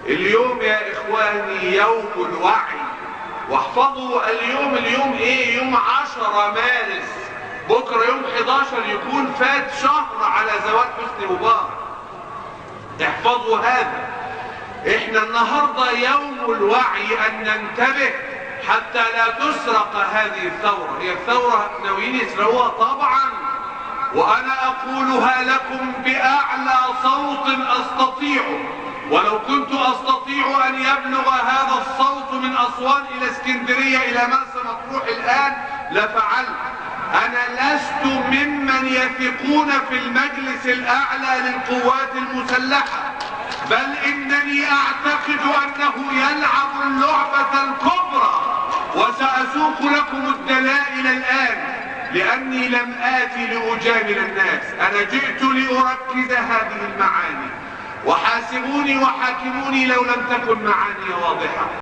اليوم يا إخواني يوم الوعي، واحفظوا اليوم ايه؟ يوم 10 مارس، بكرة يوم 11 يكون فات شهر على زواج حسني مبارك. احفظوا هذا، احنا النهاردة يوم الوعي، ان ننتبه حتى لا تسرق هذه الثورة. هي الثورة ناويين يسرقوها طبعا، وانا اقولها لكم باعلى صوت استطيعه، ولو كنت استطيع ان يبلغ هذا الصوت من اسوان الى اسكندرية الى مرسى مطروح الان لفعلت. انا لست ممن يثقون في المجلس الاعلى للقوات المسلحة، بل انني اعتقد انه يلعب اللعبة الكبرى، وسأسوق لكم الدلائل الان، لاني لم آتي لاجامل الناس، انا جئت لاركز هذه المعاني، وحاسبوني وحاكموني لو لم تكن معاني واضحة.